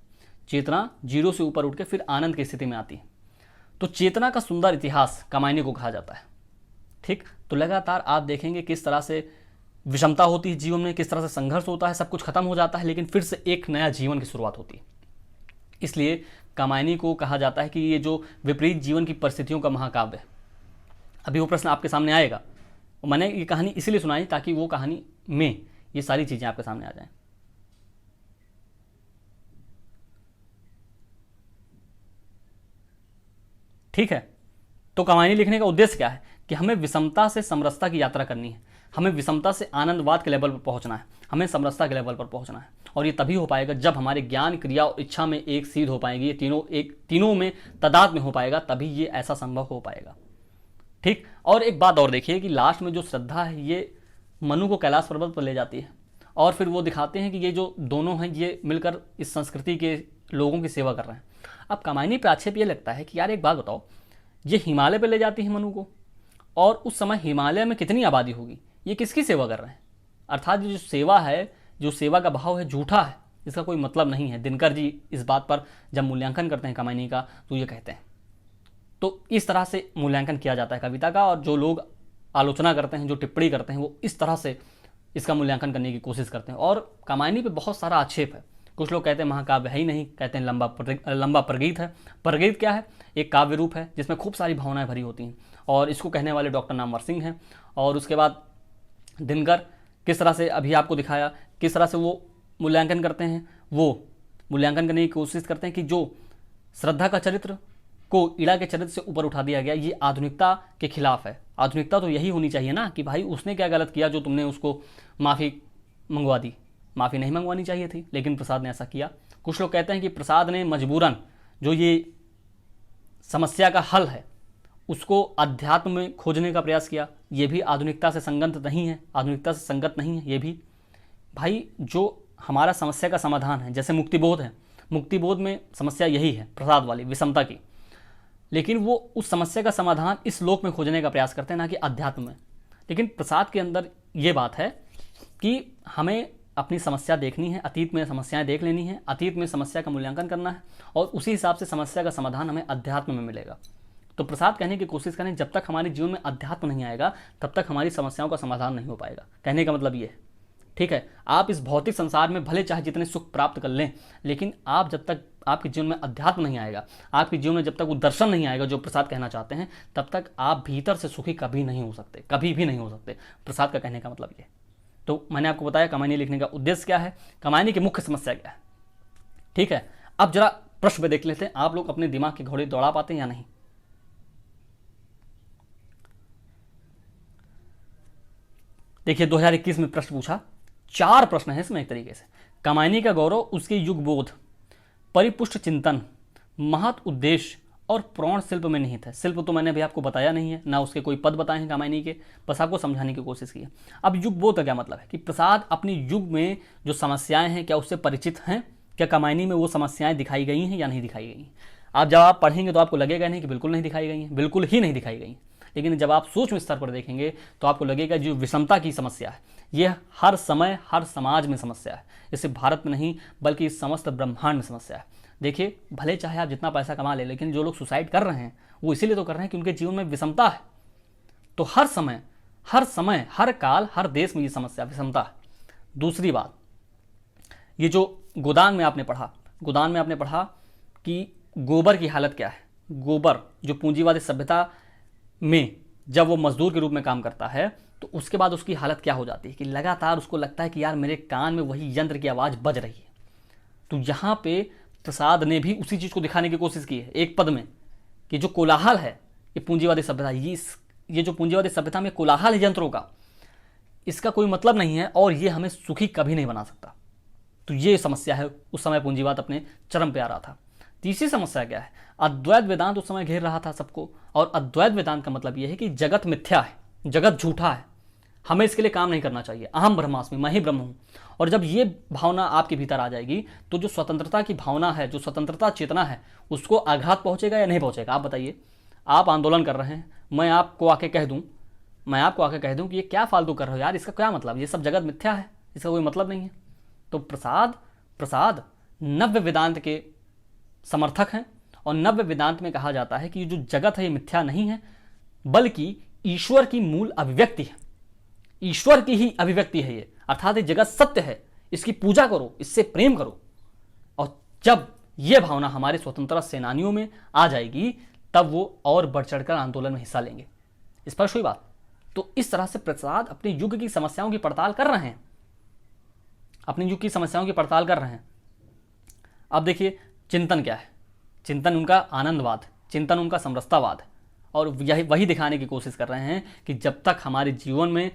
चेतना जीरो से ऊपर उठ के फिर आनंद की स्थिति में आती है। तो चेतना का सुंदर इतिहास कमायनी को कहा जाता है। ठीक, तो लगातार आप देखेंगे किस तरह से विषमता होती है जीवन में, किस तरह से संघर्ष होता है, सब कुछ खत्म हो जाता है, लेकिन फिर से एक नया जीवन की शुरुआत होती है। इसलिए कामायनी को कहा जाता है कि ये जो विपरीत जीवन की परिस्थितियों का महाकाव्य है। अभी वो प्रश्न आपके सामने आएगा, और मैंने ये कहानी इसलिए सुनाई ताकि वो कहानी में ये सारी चीज़ें आपके सामने आ जाएं। ठीक है, तो कामायनी लिखने का उद्देश्य क्या है कि हमें विषमता से समरसता की यात्रा करनी है, हमें विषमता से आनंदवाद के लेवल पर पहुंचना है, हमें समरसता के लेवल पर पहुंचना है। और ये तभी हो पाएगा जब हमारे ज्ञान, क्रिया और इच्छा में एक सीध हो पाएंगी, ये तीनों में तदाद में हो पाएगा, तभी ये ऐसा संभव हो पाएगा। ठीक, और एक बात और देखिए कि लास्ट में जो श्रद्धा है ये मनु को कैलाश पर्वत पर ले जाती है, और फिर वो दिखाते हैं कि ये जो दोनों हैं ये मिलकर इस संस्कृति के लोगों की सेवा कर रहे हैं। अब कामायनी पे आक्षेप ये लगता है कि यार एक बात बताओ, ये हिमालय पर ले जाती है मनु को, और उस समय हिमालय में कितनी आबादी होगी, ये किसकी सेवा कर रहे हैं? अर्थात ये जो सेवा है, जो सेवा का भाव है, झूठा है, इसका कोई मतलब नहीं है। दिनकर जी इस बात पर जब मूल्यांकन करते हैं कामायनी का तो ये कहते हैं। तो इस तरह से मूल्यांकन किया जाता है कविता का, और जो लोग आलोचना करते हैं, जो टिप्पणी करते हैं, वो इस तरह से इसका मूल्यांकन करने की कोशिश करते हैं। और कामायनी पे बहुत सारा आक्षेप है। कुछ लोग कहते हैं महाकाव्य है ही नहीं, कहते हैं लंबा प्रगीत है। प्रगीत क्या है? एक काव्य रूप है जिसमें खूब सारी भावनाएं भरी होती हैं, और इसको कहने वाले डॉक्टर नामवर सिंह हैं। और उसके बाद दिनकर किस तरह से अभी आपको दिखाया, किस तरह से वो मूल्यांकन करते हैं, वो मूल्यांकन करने की कोशिश करते हैं कि जो श्रद्धा का चरित्र को इड़ा के चरित्र से ऊपर उठा दिया गया, ये आधुनिकता के खिलाफ है। आधुनिकता तो यही होनी चाहिए ना कि भाई उसने क्या गलत किया जो तुमने उसको माफ़ी मंगवा दी। माफ़ी नहीं मंगवानी चाहिए थी, लेकिन प्रसाद ने ऐसा किया। कुछ लोग कहते हैं कि प्रसाद ने मजबूरन जो ये समस्या का हल है उसको अध्यात्म में खोजने का प्रयास किया। ये भी आधुनिकता से संगत नहीं है, आधुनिकता से संगत नहीं है। ये भी भाई जो हमारा समस्या का समाधान है, जैसे मुक्तिबोध है, मुक्तिबोध में समस्या यही है, प्रसाद वाली विषमता की, लेकिन वो उस समस्या का समाधान इस लोक में खोजने का प्रयास करते हैं, ना कि अध्यात्म में। लेकिन प्रसाद के अंदर ये बात है कि हमें अपनी समस्या देखनी है, अतीत में समस्याएं देख लेनी है, अतीत में समस्या का मूल्यांकन करना है और उसी हिसाब से समस्या का समाधान हमें अध्यात्म में मिलेगा। तो प्रसाद कहने की कोशिश करें, जब तक हमारे जीवन में अध्यात्म नहीं आएगा तब तक हमारी समस्याओं का समाधान नहीं हो पाएगा। कहने का मतलब ये है, ठीक है, आप इस भौतिक संसार में भले चाहे जितने सुख प्राप्त कर लें, लेकिन आप जब तक आपके जीवन में अध्यात्म नहीं आएगा, आपके जीवन में जब तक वो दर्शन नहीं आएगा जो प्रसाद कहना चाहते हैं, तब तक आप भीतर से सुखी कभी नहीं हो सकते, कभी भी नहीं हो सकते। प्रसाद का कहने का मतलब ये। तो मैंने आपको बताया कामायनी लिखने का उद्देश्य क्या है, कामायनी की मुख्य समस्या क्या है। ठीक है, अब जरा प्रश्न पे देख लेते हैं, आप लोग अपने दिमाग की घोड़ी दौड़ा पाते हैं या नहीं। देखिए 2021 में प्रश्न पूछा, 4 प्रश्न है इसमें एक तरीके से। कामायनी का गौरव, उसके युग बोध, परिपुष्ट चिंतन, महत उद्देश्य और प्रौढ़ शिल्प में निहित है। शिल्प तो मैंने अभी आपको बताया नहीं है, ना उसके कोई पद बताए हैं कामायनी के, बस आपको समझाने की कोशिश की है। अब युग बोध का क्या मतलब है कि प्रसाद अपने युग में जो समस्याएं हैं क्या उससे परिचित हैं, क्या कामायनी में वो समस्याएं दिखाई गई हैं या नहीं दिखाई गई। आप जब आप पढ़ेंगे तो आपको लगेगा नहीं कि बिल्कुल नहीं दिखाई गई हैं, बिल्कुल ही नहीं दिखाई गई, लेकिन जब आप सूक्ष्म स्तर पर देखेंगे तो आपको लगेगा जो विषमता की समस्या है यह हर समय हर समाज में समस्या है। इसे भारत में नहीं बल्कि इस समस्त ब्रह्मांड में समस्या है। देखिए भले चाहे आप जितना पैसा कमा ले, लेकिन जो लोग सुसाइड कर रहे हैं वो इसीलिए तो कर रहे हैं कि उनके जीवन में विषमता है। तो हर समय हर काल हर देश में ये समस्या विषमता है। दूसरी बात, ये जो गोदान में आपने पढ़ा कि गोबर की हालत क्या है। गोबर जो पूंजीवादी सभ्यता में जब वो मजदूर के रूप में काम करता है तो उसके बाद उसकी हालत क्या हो जाती है कि लगातार उसको लगता है कि यार मेरे कान में वही यंत्र की आवाज़ बज रही है। तो यहाँ पे प्रसाद ने भी उसी चीज़ को दिखाने की कोशिश की है एक पद में कि जो कोलाहल है ये पूंजीवादी सभ्यता, ये जो पूंजीवादी सभ्यता में कोलाहल है यंत्रों का, इसका कोई मतलब नहीं है और ये हमें सुखी कभी नहीं बना सकता। तो ये समस्या है, उस समय पूंजीवाद अपने चरम पे आ रहा था। तीसरी समस्या क्या है, अद्वैत वेदांत उस समय घेर रहा था सबको, और अद्वैत वेदांत का मतलब यह है कि जगत मिथ्या है, जगत झूठा है, हमें इसके लिए काम नहीं करना चाहिए, अहम ब्रह्मास्मि, मैं ही ब्रह्म हूं। और जब ये भावना आपके भीतर आ जाएगी तो जो स्वतंत्रता की भावना है, जो स्वतंत्रता चेतना है, उसको आघात पहुंचेगा या नहीं पहुंचेगा। आप बताइए, आप आंदोलन कर रहे हैं, मैं आपको आके कह दूं कि ये क्या फालतू कर रहे हो यार, इसका क्या मतलब, ये सब जगत मिथ्या है, इसका कोई मतलब नहीं है। तो प्रसाद नव्य वेदांत के समर्थक हैं और नव्य वेदांत में कहा जाता है कि जो जगत है ये मिथ्या नहीं है बल्कि ईश्वर की मूल अभिव्यक्ति है, ईश्वर की ही अभिव्यक्ति है ये, अर्थात ये जगत सत्य है, इसकी पूजा करो, इससे प्रेम करो। और जब ये भावना हमारे स्वतंत्रता सेनानियों में आ जाएगी तब वो और बढ़ चढ़कर आंदोलन में हिस्सा लेंगे। स्पष्ट हुई बात। तो इस तरह से प्रसाद अपने युग की समस्याओं की पड़ताल कर रहे हैं, अब देखिए चिंतन क्या है, चिंतन उनका आनंदवाद, चिंतन उनका समरसतावाद, और वही दिखाने की कोशिश कर रहे हैं कि जब तक हमारे जीवन में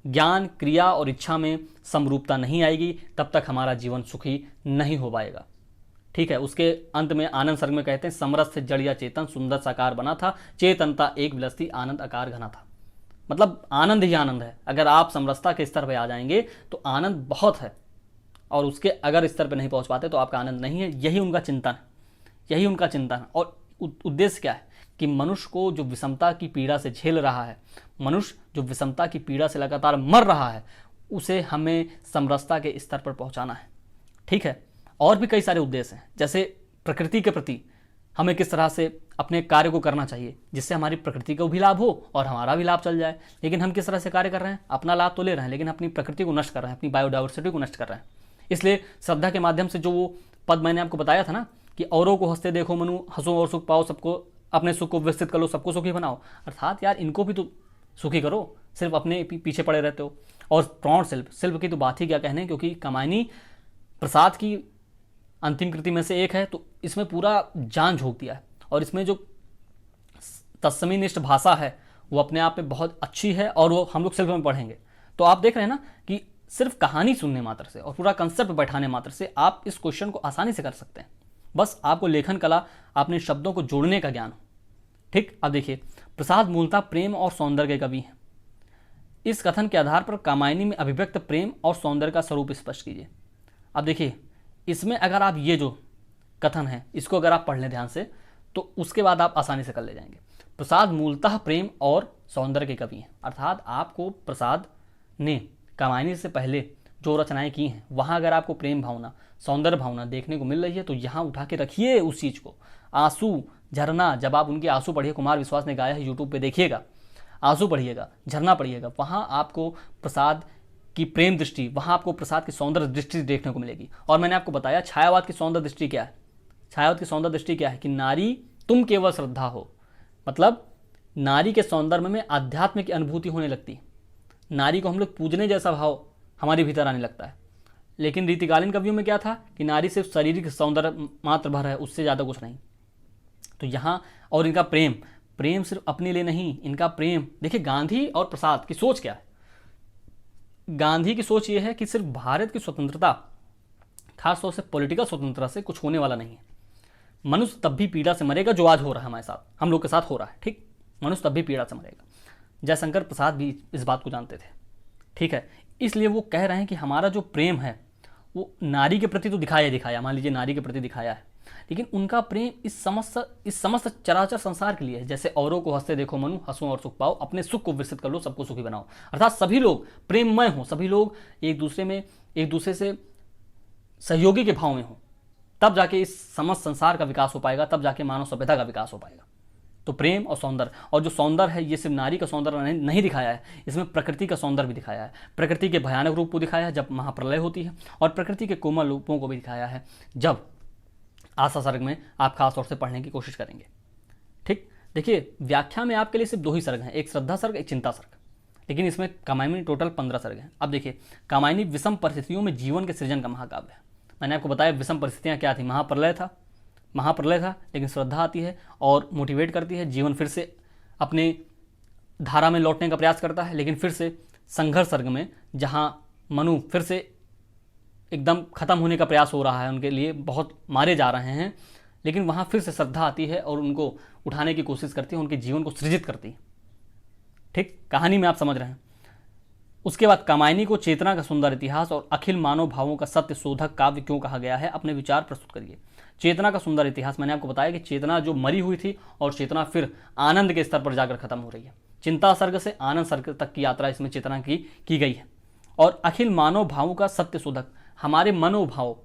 ज्ञान, क्रिया और इच्छा में समरूपता नहीं आएगी तब तक हमारा जीवन सुखी नहीं हो पाएगा। ठीक है, उसके अंत में आनंद सर्ग में कहते हैं, समरस जड़ या चेतन सुंदर साकार बना था, चेतनता एक विलसती आनंद आकार घना था। मतलब आनंद ही आनंद है। अगर आप समरसता के स्तर पर आ जाएंगे तो आनंद बहुत है, और उसके अगर स्तर पर नहीं पहुंच पाते तो आपका आनंद नहीं है। यही उनका चिंतन है। और उद्देश्य क्या है कि मनुष्य को जो विषमता की पीड़ा से झेल रहा है, मनुष्य जो विषमता की पीड़ा से लगातार मर रहा है, उसे हमें समरसता के स्तर पर पहुंचाना है। ठीक है, और भी कई सारे उद्देश्य हैं, जैसे प्रकृति के प्रति हमें किस तरह से अपने कार्य को करना चाहिए जिससे हमारी प्रकृति को भी लाभ हो और हमारा भी लाभ चल जाए। लेकिन हम किस तरह से कार्य कर रहे हैं, अपना लाभ तो ले रहे हैं लेकिन अपनी प्रकृति को नष्ट कर रहे हैं, अपनी बायोडाइवर्सिटी को नष्ट कर रहे हैं। इसलिए श्रद्धा के माध्यम से जो वो पद मैंने आपको बताया था ना कि औरों को हंसते देखो मनु, हंसो और सुख पाओ, सबको अपने सुख को विस्तृत कर लो, सबको सुखी बनाओ, अर्थात यार इनको भी तो सुखी करो, सिर्फ अपने पीछे पड़े रहते हो। और प्रौढ़ शिल्प की तो बात ही क्या कहने, क्योंकि कामायनी प्रसाद की अंतिम कृति में से एक है, तो इसमें पूरा जान झोंक दिया है। और इसमें जो तत्समीनिष्ठ भाषा है वो अपने आप में बहुत अच्छी है, और वो हम लोग शिल्प में पढ़ेंगे तो आप देख रहे हैं ना कि सिर्फ कहानी सुनने मात्र से और पूरा कंसेप्ट बैठाने मात्र से आप इस क्वेश्चन को आसानी से कर सकते हैं। बस आपको लेखन कला, अपने शब्दों को जोड़ने का ज्ञान हो। ठीक, अब देखिए, प्रसाद मूलतः प्रेम और सौंदर्य के कवि हैं। इस कथन के आधार पर कामायनी में अभिव्यक्त प्रेम और सौंदर्य का स्वरूप स्पष्ट कीजिए। अब देखिए, इसमें अगर आप ये जो कथन है, इसको अगर आप पढ़ लें ध्यान से तो उसके बाद आप आसानी से कर ले जाएंगे। प्रसाद मूलतः प्रेम और सौंदर्य के कवि हैं, अर्थात आपको प्रसाद ने कामायनी से पहले जो रचनाएं की हैं वहाँ अगर आपको प्रेम भावना, सौंदर्य भावना देखने को मिल रही है तो यहाँ उठा के रखिए उस चीज़ को। आंसू, झरना, जब आप उनके आंसू पढ़िए, कुमार विश्वास ने गाया है, यूट्यूब पे देखिएगा, आंसू पढ़िएगा, झरना पढ़िएगा, वहाँ आपको प्रसाद की प्रेम दृष्टि, वहाँ आपको प्रसाद की सौंदर्य दृष्टि देखने को मिलेगी। और मैंने आपको बताया छायावाद की सौंदर्य दृष्टि क्या है। छायावाद की सौंदर्य दृष्टि क्या है कि नारी तुम केवल श्रद्धा हो, मतलब नारी के सौंदर्य में आध्यात्म की अनुभूति होने लगती है, नारी को हम लोग पूजने जैसा भाव हमारे भीतर आने लगता है। लेकिन रीतिकालीन कवियों में क्या था कि नारी सिर्फ शारीरिक सौंदर्य मात्र भर है, उससे ज़्यादा कुछ नहीं। तो यहाँ और इनका प्रेम, प्रेम सिर्फ अपने लिए नहीं, इनका प्रेम देखिए। गांधी और प्रसाद की सोच क्या है? गांधी की सोच ये है कि सिर्फ भारत की स्वतंत्रता, खासतौर से पॉलिटिकल स्वतंत्रता से कुछ होने वाला नहीं है। मनुष्य तब भी पीड़ा से मरेगा जो आज हो रहा है हमारे साथ, हम लोग के साथ हो रहा है, ठीक। मनुष्य तब भी पीड़ा से मरेगा। जयशंकर प्रसाद भी इस बात को जानते थे, ठीक है। इसलिए वो कह रहे हैं कि हमारा जो प्रेम है वो नारी के प्रति तो दिखाया, मान लीजिए नारी के प्रति दिखाया है, लेकिन उनका प्रेम इस समस्त चराचर संसार के लिए है। जैसे औरों को हंसते देखो मनु, हंसो और सुख पाओ, अपने सुख को विकसित कर लो, सबको सुखी बनाओ। अर्थात सभी लोग प्रेममय हों, सभी लोग एक दूसरे से सहयोगी के भाव में हों, तब जाके इस समस्त संसार का विकास हो पाएगा, तब जाके मानव सभ्यता का विकास हो पाएगा। तो प्रेम और सौंदर्य, और जो सौंदर्य है ये सिर्फ नारी का सौंदर्य नहीं दिखाया है, इसमें प्रकृति का सौंदर्य भी दिखाया है। प्रकृति के भयानक रूप को दिखाया है जब महाप्रलय होती है, और प्रकृति के कोमल रूपों को भी दिखाया है जब आशा सर्ग में आप खास तौर से पढ़ने की कोशिश करेंगे, ठीक। देखिए व्याख्या में आपके लिए सिर्फ 2 ही सर्ग हैं, एक श्रद्धा सर्ग, एक चिंता सर्ग, लेकिन इसमें कामायनी में टोटल 15 सर्ग हैं। अब देखिए कामायनी विषम परिस्थितियों में जीवन के सृजन का महाकाव्य है। मैंने आपको बताया विषम परिस्थितियाँ क्या थी, महाप्रलय था, लेकिन श्रद्धा आती है और मोटिवेट करती है, जीवन फिर से अपने धारा में लौटने का प्रयास करता है। लेकिन फिर से संघर्ष सर्ग में जहाँ मनु फिर से एकदम खत्म होने का प्रयास हो रहा है, उनके लिए बहुत मारे जा रहे हैं, लेकिन वहाँ फिर से श्रद्धा आती है और उनको उठाने की कोशिश करती है, उनके जीवन को सृजित करती है, ठीक। कहानी में आप समझ रहे हैं। उसके बाद कामायनी को चेतना का सुंदर इतिहास और अखिल मानव भावों का सत्य शोधक काव्य क्यों कहा गया है, अपने विचार प्रस्तुत करिए। चेतना का सुंदर इतिहास, मैंने आपको बताया कि चेतना जो मरी हुई थी और चेतना फिर आनंद के स्तर पर जाकर खत्म हो रही है। चिंता सर्ग से आनंद सर्ग तक की यात्रा इसमें चेतना की गई है। और अखिल मानव भावों का सत्य शोधक, हमारे मनोभाव,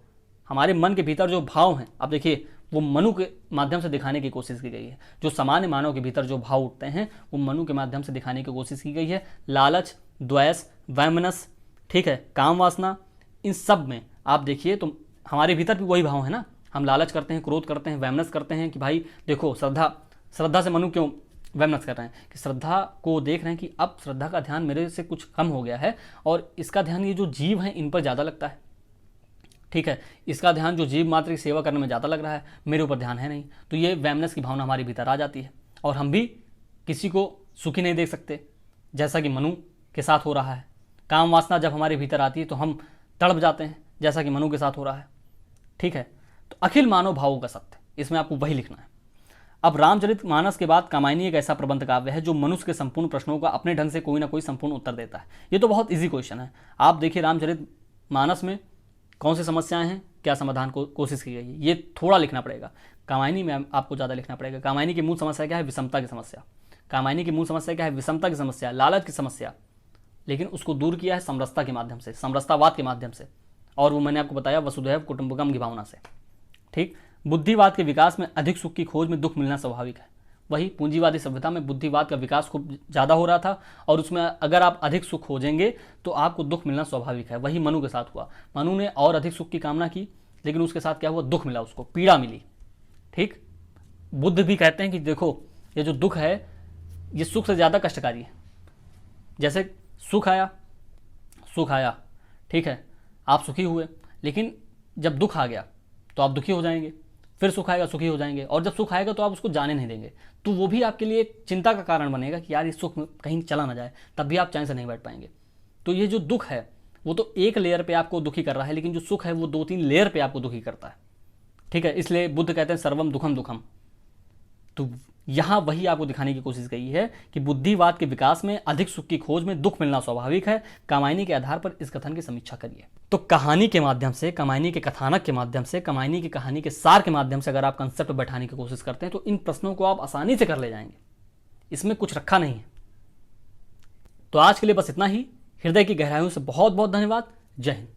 हमारे मन के भीतर जो भाव हैं, अब देखिए वो मनु के माध्यम से दिखाने की कोशिश की गई है। जो सामान्य मानव के भीतर जो भाव उठते हैं वो मनु के माध्यम से दिखाने की कोशिश की गई है। लालच, द्वेष, वैमनस, ठीक है, काम वासना, इन सब में आप देखिए तो हमारे भीतर भी वही भाव है ना। हम लालच करते हैं, क्रोध करते हैं, वैमनस करते हैं कि भाई देखो श्रद्धा से मनु क्यों वैमनस कर रहे हैं कि श्रद्धा को देख रहे हैं कि अब श्रद्धा का ध्यान मेरे से कुछ कम हो गया है और इसका ध्यान ये जो जीव हैं इन पर ज़्यादा लगता है, ठीक है। इसका ध्यान जो जीव मात्र की सेवा करने में ज़्यादा लग रहा है, मेरे ऊपर ध्यान है नहीं। तो ये वैमनस की भावना हमारे भीतर आ जाती है और हम भी किसी को सुखी नहीं देख सकते, जैसा कि मनु के साथ हो रहा है। काम वासना जब हमारे भीतर आती है तो हम तड़प जाते हैं, जैसा कि मनु के साथ हो रहा है, ठीक है। तो अखिल मानव भावों का सत्य, इसमें आपको वही लिखना है। अब रामचरितमानस के बाद कामायनी एक ऐसा प्रबंध काव्य है जो मनुष्य के संपूर्ण प्रश्नों का अपने ढंग से कोई ना कोई संपूर्ण उत्तर देता है। ये तो बहुत इजी क्वेश्चन है। आप देखिए रामचरितमानस में कौन सी समस्याएं हैं, क्या समाधान को कोशिश की गई है, ये थोड़ा लिखना पड़ेगा। कामायनी में आपको ज़्यादा लिखना पड़ेगा। कामायनी की मूल समस्या क्या है? विषमता की समस्या। कामायनी की मूल समस्या क्या है? विषमता की समस्या, लालच की समस्या, लेकिन उसको दूर किया है समरसता के माध्यम से, समरसतावाद के माध्यम से, और वो मैंने आपको बताया वसुधैव कुटुंबकम की भावना से, ठीक। बुद्धिवाद के विकास में अधिक सुख की खोज में दुख मिलना स्वाभाविक है। वही पूंजीवादी सभ्यता में बुद्धिवाद का विकास खूब ज़्यादा हो रहा था और उसमें अगर आप अधिक सुख खोजेंगे तो आपको दुख मिलना स्वाभाविक है। वही मनु के साथ हुआ। मनु ने और अधिक सुख की कामना की, लेकिन उसके साथ क्या हुआ? दुख मिला, उसको पीड़ा मिली, ठीक। बुद्ध भी कहते हैं कि देखो ये जो दुख है ये सुख से ज़्यादा कष्टकारी है। जैसे सुख आया, ठीक है, आप सुखी हुए, लेकिन जब दुख आ गया तो आप दुखी हो जाएंगे, फिर सुख आएगा सुखी हो जाएंगे, और जब सुख आएगा तो आप उसको जाने नहीं देंगे, तो वो भी आपके लिए एक चिंता का कारण बनेगा कि यार इस सुख में कहीं चला ना जाए, तब भी आप चैन से नहीं बैठ पाएंगे। तो ये जो दुख है वो तो एक लेयर पे आपको दुखी कर रहा है, लेकिन जो सुख है वो 2-3 लेयर पे आपको दुखी करता है, ठीक है। इसलिए बुद्ध कहते हैं सर्वम दुखम दुखम। तो यहां वही आपको दिखाने की कोशिश की है कि बुद्धिवाद के विकास में अधिक सुख की खोज में दुख मिलना स्वाभाविक है। कामायनी के आधार पर इस कथन की समीक्षा करिए। तो कहानी के माध्यम से, कमायनी के कथानक के माध्यम से, कमायनी की कहानी के सार के माध्यम से अगर आप कंसेप्ट बैठाने की कोशिश करते हैं तो इन प्रश्नों को आप आसानी से कर ले जाएंगे। इसमें कुछ रखा नहीं है। तो आज के लिए बस इतना ही। हृदय की गहराइयों से बहुत बहुत धन्यवाद। जय हिंद।